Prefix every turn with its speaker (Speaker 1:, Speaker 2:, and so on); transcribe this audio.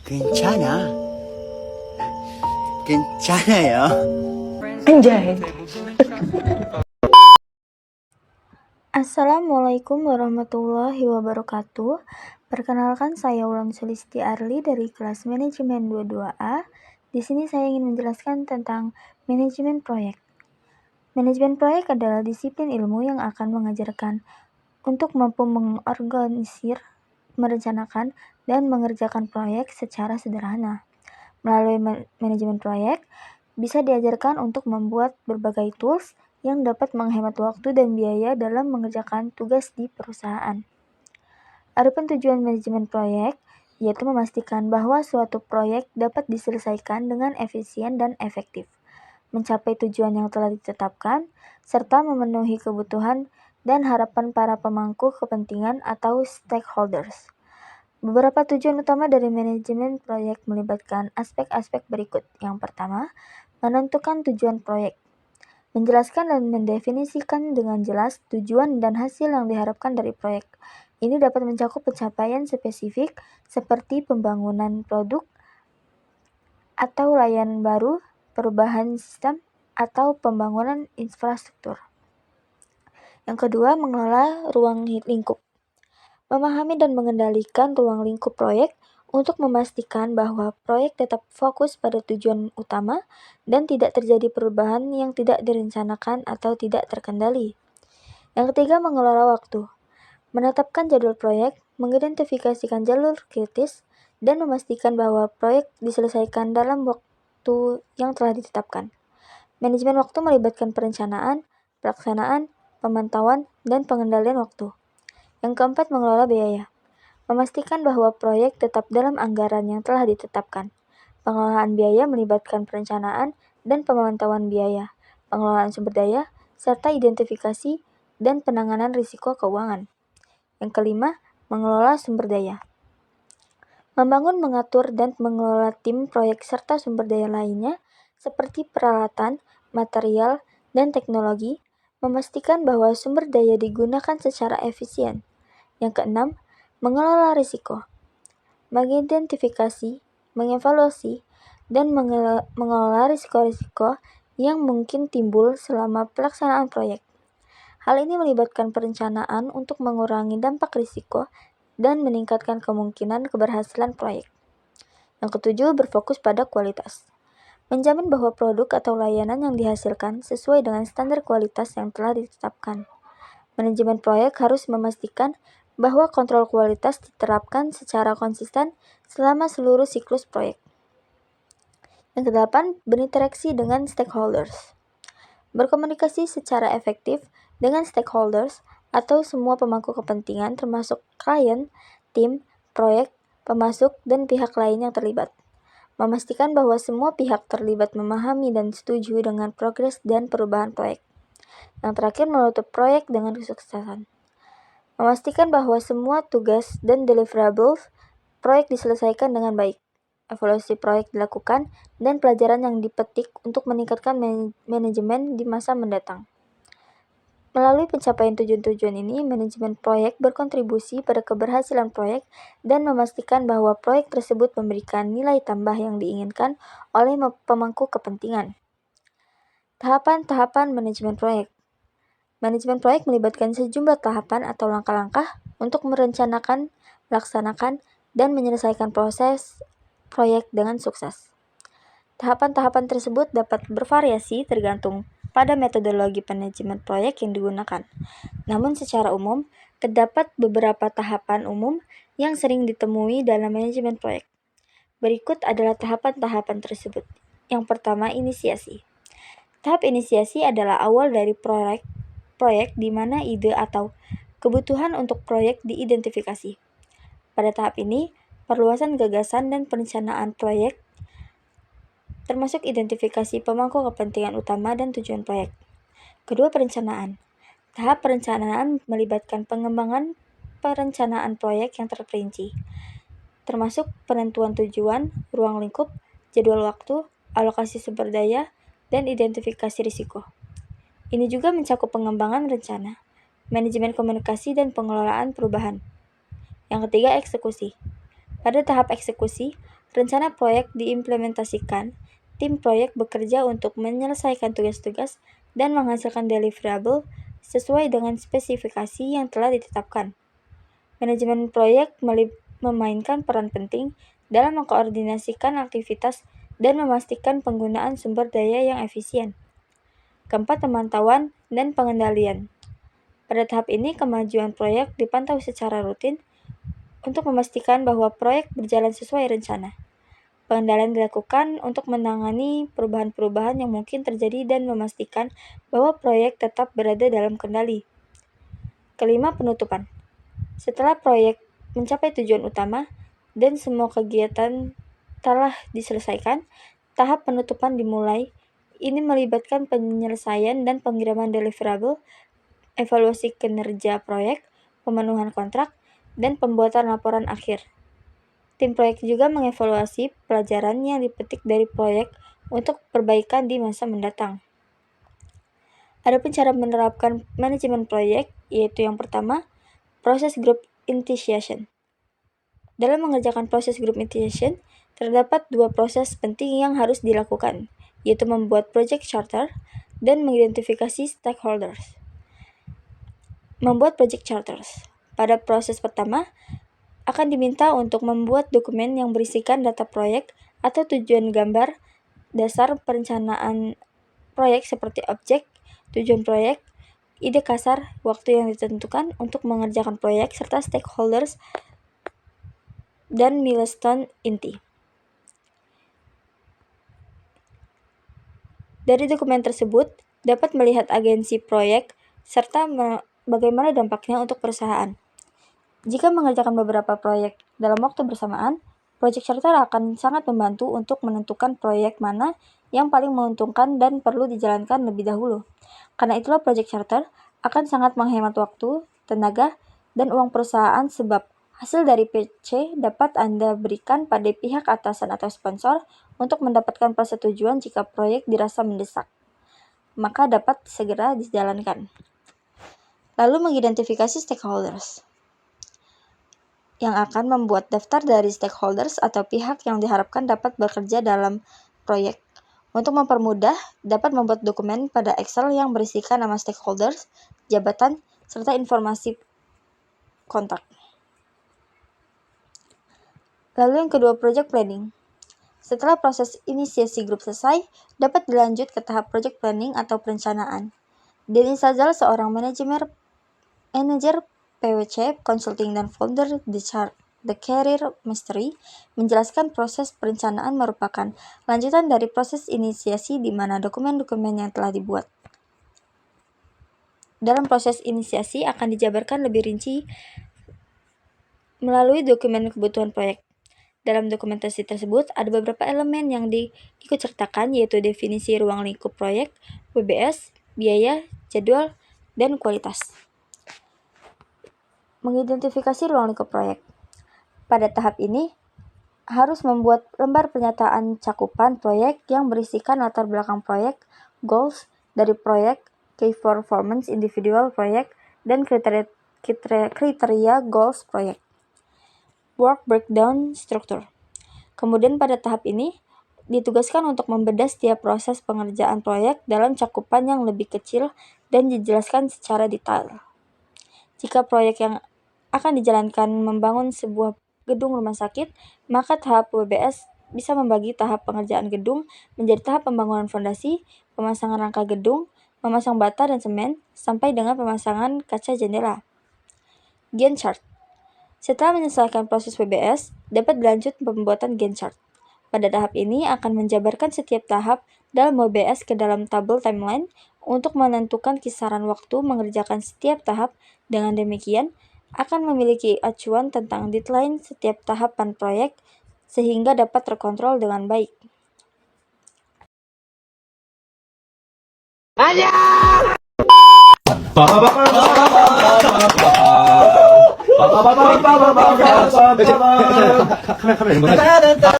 Speaker 1: 괜찮아. 괜찮아요.
Speaker 2: Anjay.
Speaker 3: Assalamualaikum warahmatullahi wabarakatuh. Perkenalkan, saya Wulan Sulisti Arli dari kelas manajemen 22A. Di sini saya ingin menjelaskan tentang manajemen proyek. Manajemen proyek adalah disiplin ilmu yang akan mengajarkan untuk mampu mengorganisir, merencanakan, dan mengerjakan proyek secara sederhana. Melalui manajemen proyek, bisa diajarkan untuk membuat berbagai tools yang dapat menghemat waktu dan biaya dalam mengerjakan tugas di perusahaan. Adapun tujuan manajemen proyek yaitu memastikan bahwa suatu proyek dapat diselesaikan dengan efisien dan efektif, mencapai tujuan yang telah ditetapkan, serta memenuhi kebutuhan dan harapan para pemangku kepentingan atau stakeholders. Beberapa tujuan utama dari manajemen proyek melibatkan aspek-aspek berikut. Yang pertama, menentukan tujuan proyek. Menjelaskan dan mendefinisikan dengan jelas tujuan dan hasil yang diharapkan dari proyek. Ini dapat mencakup pencapaian spesifik seperti pembangunan produk atau layanan baru, perubahan sistem, atau pembangunan infrastruktur. Yang kedua, mengelola ruang lingkup. Memahami dan mengendalikan ruang lingkup proyek untuk memastikan bahwa proyek tetap fokus pada tujuan utama dan tidak terjadi perubahan yang tidak direncanakan atau tidak terkendali. Yang ketiga, mengelola waktu. Menetapkan jadwal proyek, mengidentifikasikan jalur kritis, dan memastikan bahwa proyek diselesaikan dalam waktu yang telah ditetapkan. Manajemen waktu melibatkan perencanaan, pelaksanaan, pemantauan, dan pengendalian waktu. Yang keempat, mengelola biaya. Memastikan bahwa proyek tetap dalam anggaran yang telah ditetapkan. Pengelolaan biaya melibatkan perencanaan dan pemantauan biaya, pengelolaan sumber daya, serta identifikasi dan penanganan risiko keuangan. Yang kelima, mengelola sumber daya. Membangun, mengatur, dan mengelola tim proyek serta sumber daya lainnya seperti peralatan, material, dan teknologi, memastikan bahwa sumber daya digunakan secara efisien. Yang keenam, mengelola risiko. Mengidentifikasi, mengevaluasi, dan mengelola risiko-risiko yang mungkin timbul selama pelaksanaan proyek. Hal ini melibatkan perencanaan untuk mengurangi dampak risiko dan meningkatkan kemungkinan keberhasilan proyek. Yang ketujuh, berfokus pada kualitas. Menjamin bahwa produk atau layanan yang dihasilkan sesuai dengan standar kualitas yang telah ditetapkan. Manajemen proyek harus memastikan bahwa kontrol kualitas diterapkan secara konsisten selama seluruh siklus proyek. Yang kedelapan, berinteraksi dengan stakeholders. Berkomunikasi secara efektif dengan stakeholders atau semua pemangku kepentingan termasuk klien, tim, proyek, pemasok, dan pihak lain yang terlibat. Memastikan bahwa semua pihak terlibat memahami dan setuju dengan progres dan perubahan proyek. Yang terakhir, menutup proyek dengan kesuksesan. Memastikan bahwa semua tugas dan deliverables proyek diselesaikan dengan baik. Evaluasi proyek dilakukan dan pelajaran yang dipetik untuk meningkatkan manajemen di masa mendatang. Melalui pencapaian tujuan-tujuan ini, manajemen proyek berkontribusi pada keberhasilan proyek dan memastikan bahwa proyek tersebut memberikan nilai tambah yang diinginkan oleh pemangku kepentingan. Tahapan-tahapan manajemen proyek. Manajemen proyek melibatkan sejumlah tahapan atau langkah-langkah untuk merencanakan, melaksanakan, dan menyelesaikan proses proyek dengan sukses. Tahapan-tahapan tersebut dapat bervariasi tergantung pada metodologi manajemen proyek yang digunakan. Namun secara umum, terdapat beberapa tahapan umum yang sering ditemui dalam manajemen proyek. Berikut adalah tahapan-tahapan tersebut. Yang pertama, inisiasi. Tahap inisiasi adalah awal dari proyek di mana ide atau kebutuhan untuk proyek diidentifikasi. Pada tahap ini, perluasan gagasan dan perencanaan proyek termasuk identifikasi pemangku kepentingan utama dan tujuan proyek. Kedua, perencanaan. Tahap perencanaan melibatkan pengembangan perencanaan proyek yang terperinci, termasuk penentuan tujuan, ruang lingkup, jadwal waktu, alokasi sumber daya, dan identifikasi risiko. Ini juga mencakup pengembangan rencana, manajemen komunikasi, dan pengelolaan perubahan. Yang ketiga, eksekusi. Pada tahap eksekusi, rencana proyek diimplementasikan, tim proyek bekerja untuk menyelesaikan tugas-tugas dan menghasilkan deliverable sesuai dengan spesifikasi yang telah ditetapkan. Manajemen proyek memainkan peran penting dalam mengkoordinasikan aktivitas dan memastikan penggunaan sumber daya yang efisien. Keempat, pemantauan dan pengendalian. Pada tahap ini, kemajuan proyek dipantau secara rutin untuk memastikan bahwa proyek berjalan sesuai rencana. Pengendalian dilakukan untuk menangani perubahan-perubahan yang mungkin terjadi dan memastikan bahwa proyek tetap berada dalam kendali. Kelima, penutupan. Setelah proyek mencapai tujuan utama dan semua kegiatan telah diselesaikan, tahap penutupan dimulai. Ini melibatkan penyelesaian dan pengiriman deliverable, evaluasi kinerja proyek, pemenuhan kontrak, dan pembuatan laporan akhir. Tim proyek juga mengevaluasi pelajaran yang dipetik dari proyek untuk perbaikan di masa mendatang. Adapun cara menerapkan manajemen proyek, yaitu yang pertama, proses group initiation. Dalam mengerjakan proses group initiation, terdapat dua proses penting yang harus dilakukan, yaitu membuat project charter dan mengidentifikasi stakeholders. Membuat project charters. Pada proses pertama, akan diminta untuk membuat dokumen yang berisikan data proyek atau tujuan gambar dasar perencanaan proyek seperti objek, tujuan proyek, ide kasar, waktu yang ditentukan untuk mengerjakan proyek, serta stakeholders dan milestone inti. Dari dokumen tersebut, dapat melihat agensi proyek serta bagaimana dampaknya untuk perusahaan. Jika mengerjakan beberapa proyek dalam waktu bersamaan, project charter akan sangat membantu untuk menentukan proyek mana yang paling menguntungkan dan perlu dijalankan lebih dahulu. Karena itulah project charter akan sangat menghemat waktu, tenaga, dan uang perusahaan sebab hasil dari PC dapat Anda berikan pada pihak atasan atau sponsor untuk mendapatkan persetujuan jika proyek dirasa mendesak, maka dapat segera dijalankan. Lalu mengidentifikasi stakeholders yang akan membuat daftar dari stakeholders atau pihak yang diharapkan dapat bekerja dalam proyek. Untuk mempermudah, dapat membuat dokumen pada Excel yang berisikan nama stakeholders, jabatan, serta informasi kontak. Lalu yang kedua, project planning. Setelah proses inisiasi grup selesai, dapat dilanjut ke tahap project planning atau perencanaan. Denny Sazal, seorang manajer PwC Consulting dan founder The Career Mastery, menjelaskan proses perencanaan merupakan lanjutan dari proses inisiasi di mana dokumen-dokumen yang telah dibuat. Dalam proses inisiasi akan dijabarkan lebih rinci melalui dokumen kebutuhan proyek. Dalam dokumentasi tersebut ada beberapa elemen yang diikutsertakan, yaitu definisi ruang lingkup proyek, WBS, biaya, jadwal, dan kualitas. Mengidentifikasi ruang lingkup proyek. Pada tahap ini, harus membuat lembar pernyataan cakupan proyek yang berisikan latar belakang proyek, goals dari proyek, key performance individual proyek, dan kriteria goals proyek. Work breakdown struktur. Kemudian pada tahap ini, ditugaskan untuk membedah setiap proses pengerjaan proyek dalam cakupan yang lebih kecil dan dijelaskan secara detail. Jika proyek yang akan dijalankan membangun sebuah gedung rumah sakit, maka tahap WBS bisa membagi tahap pengerjaan gedung menjadi tahap pembangunan fondasi, pemasangan rangka gedung, memasang bata dan semen, sampai dengan pemasangan kaca jendela. Gantt chart. Setelah menyelesaikan proses WBS, dapat dilanjut pembuatan Gantt chart. Pada tahap ini akan menjabarkan setiap tahap dalam WBS ke dalam tabel timeline untuk menentukan kisaran waktu mengerjakan setiap tahap. Dengan demikian, akan memiliki acuan tentang deadline setiap tahapan proyek sehingga dapat terkontrol dengan baik.